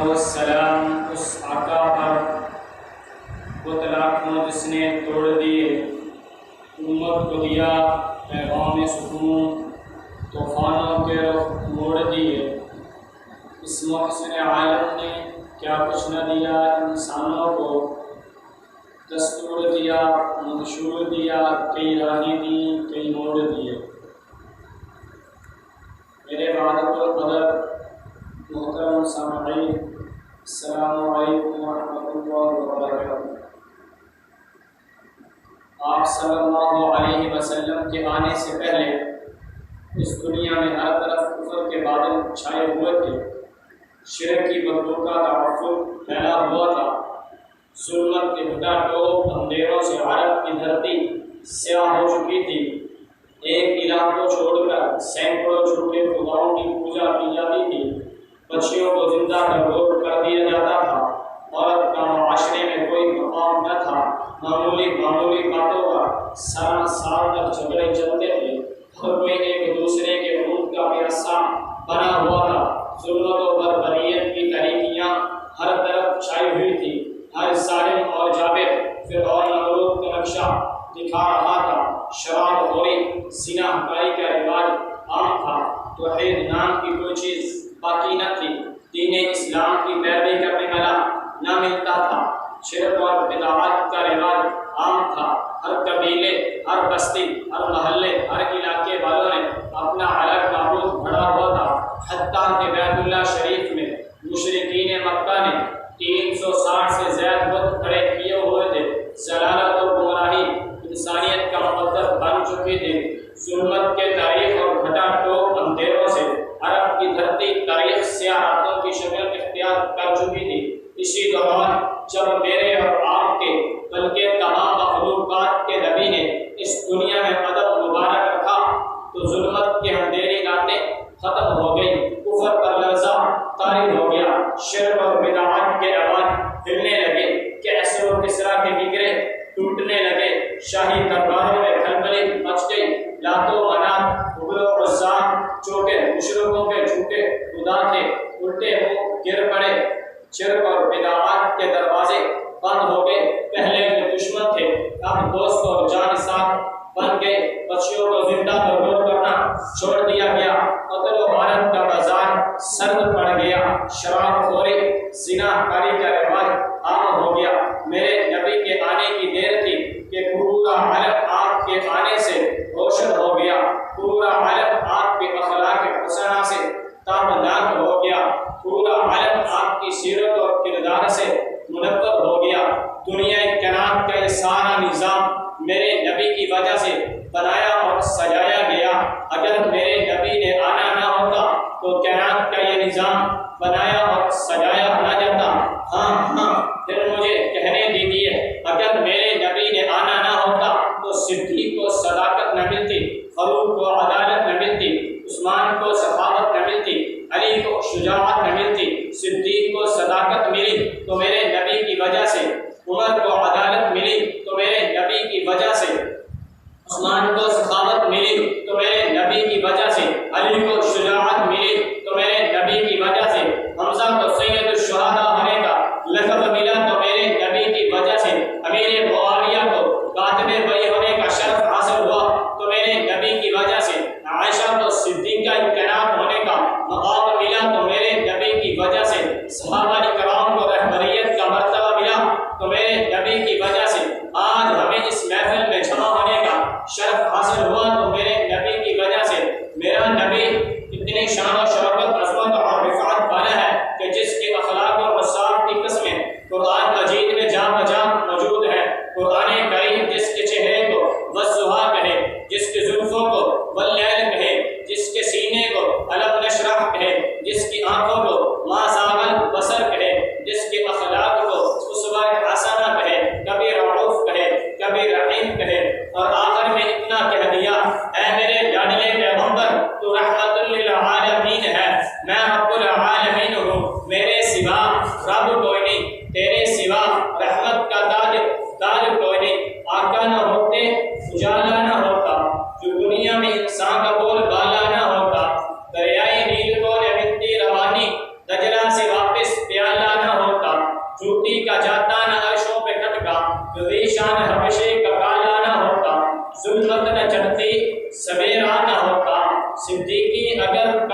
والسلام اس آقا پر وہ طلاقوں جس نے توڑ دیے، امت کو دیا پیغام سکون، طوفانوں کے رخ موڑ دیے۔ اس محسن عالم نے کیا کچھ نہ دیا انسانوں کو، دستور دیا، منشور دیا، کئی راہیں دیں، کئی موڑ دیے۔ میرے وعدۃ القدر محترم سامعین، السلام علیکم ورحمۃ اللہ وبرکاتہ۔ آپ صلی اللہ علیہ وسلم کے آنے سے پہلے اس دنیا میں ہر طرف کفر کے بادل چھائے ہوئے تھے، شرک کی بدبو کا تعفن پھیلا ہوا تھا، ظلمت کے گھٹا ٹوپ اندھیروں سے عرب کی دھرتی سیاہ ہو چکی تھی۔ ایک الہ کو چھوڑ کر سینکڑوں جھوٹے خداؤں کی پوجا کی جاتی تھی، بچیوں کو زندہ کر دیا جاتا تھا، عورت کا معاشرے میں کوئی مقام نہ تھا، معمولی باتوں کا سال تک جھگڑے چلتے تھے، ہر کوئی ایک دوسرے کے خون کا پیاسا بنا ہوا تھا، ظلمت و بربریت کی تاریکیاں ہر طرف چھائی ہوئی تھی، ہر ظالم اور جابر فرعون نمرود کا نقشہ دکھا رہا تھا، شراب خوری، زنا کاری کا رواج عام تھا، توحید نام کی کوئی چیز باقی نہ تھی، دین اسلام کی پیروی کرنے والا نہ ملتا تھا، شرک اور بدعات کا رواج عام تھا، ہر قبیلے، ہر بستی، ہر محلے، ہر علاقے والوں نے اپنا الگ معبود کھڑا ہوا تھا، حتیٰ کہ بیت اللہ شریف میں مشرکین مکہ نے 360 سے زیادہ بت کھڑے کیے ہوئے تھے، ضلالت و گمراہی انسانیت کا مقدر بن چکی تھی، ظلمت کے تاریخ اور گھٹا ٹوپ اندھیروں سے عرب کی دھرتی تاریخ سیاہ راتوں کی شکل اختیار کر چکی تھی۔ اسی دوران جب میرے اور آپ کے بلکہ تمام مخلوقات کے نبی نے اس دنیا میں قدم مبارک رکھا تو ظلمت کی اندھیری راتیں ختم ہو گئی، کفر پر لرزہ طاری ہو گیا، شرک اور بدعات کے آواز ہلنے لگے، کیسر و کسریٰ کے گگرے ٹوٹنے لگے، شاہی درباروں میں کھلبلی مچ گئی، لات و منات، حبل و عزا چونکہ مشرکوں کے جھوٹے خدا تھے الٹے منہ گر پڑے، شرک اور بدعات کے دروازے بند ہو گئے، پہلے جو دشمن تھے اب دوست اور جانسار بن گئے، بچیوں کو زندہ برباد کرنا چھوڑ دیا گیا، قتل و غارت کا بازار سرد پڑ گیا، شراب خوری، زنا کاری کا رواج عام ہو گیا۔ میرے نبی کے آنے کی دیر تھی کہ پورا عالم آپ کے آنے سے روشن ہو گیا، پورا عالم آپ کے اخلاق حسنہ سے تابناک ہو گیا، پورا عالم آپ کی سیرت اور کردار سے منور ہو گیا۔ دنیا کائنات کا یہ سارا نظام میرے نبی کی وجہ سے بنایا اور سجایا گیا، اگر میرے نبی نے آنا نہ ہوتا تو کائنات کا یہ نظام بنایا اور سجایا نہ جاتا۔ ہاں پھر مجھے کہنے دیجیے، اگر میرے نبی نے آنا نہ ہوتا تو صدیق کو صداقت نہ ملتی، فاروق کو عدالت نہ ملتی، عثمان کو سخاوت نہ ملتی، علی کو شجاعت نہ ملتی، صدیق کو صداقت ملی تو میرے نبی کی وجہ سے، عمر کو عدالت ملی تو میرے نبی کی وجہ سے، عثمان کو سخاوت ملی تو میرے نبی کی وجہ سے، علی کو شجاعت ملی تو میرے نبی کی وجہ سے، حمزہ کو سید الشہداء ہونے کا لقب ملا تو میرے نبی کی وجہ سے، امیر معاویہ کو کاتب وحی ہونے کا شرف حاصل ہوا تو میرے نبی کی وجہ سے، عائشہ کو صدیقہ کائنات ہونے کا مقام ملا تو میرے نبی کی وجہ سے، صحابہ کرام کو رہبریت کا مرتبہ ملا تو میرے نبی کی وجہ سے، آج ہمیں اس محفل میں جمع ہونے کا شرف حاصل ہوا تو میرے نبی کی وجہ سے۔ میرا نبی اتنی شان و شوکت، عظمت اور رفعت والا ہے کہ جس کے اخلاق اور اوصاف کی قسمیں قرآن مجید میں جا بجا موجود ہے۔ قرآن کریم جس کے چہرے کو والضحیٰ کہے، جس کے زلفوں کو واللیل کہے، جس کے سینے کو الم نشرح کہے، جس کی آنکھوں کو ما زاغ البصر کہے، جس کے اخلاق کو اسوہ حسنہ کہے، کبھی رعوف کہے، کبھی رحیم کہے، اور آخر میں اتنا کہہ دیا، اے میرے لاڈلے پیغمبر تو رحمت للعالمین ہے، میں رب العالمین ہوں، میرے سوا رب کوئی نہیں، تیرے سوا رحمت کا تاج کوئی نہیں، آقا نہ ہوتے اجالا نہ ہوتا، جو دنیا میں انسان کا بول بالا نہ ہوتا، دریائے نیل کو مٹی روانی، دجلہ سے واپس پیالہ پردہ نہ عرشوں پہ کٹکا، تو ذیشان حبشے کا کالا نہ ہوتا، ظلمت نہ چڑھتی سویرا نہ ہوتا، صدیقی اگر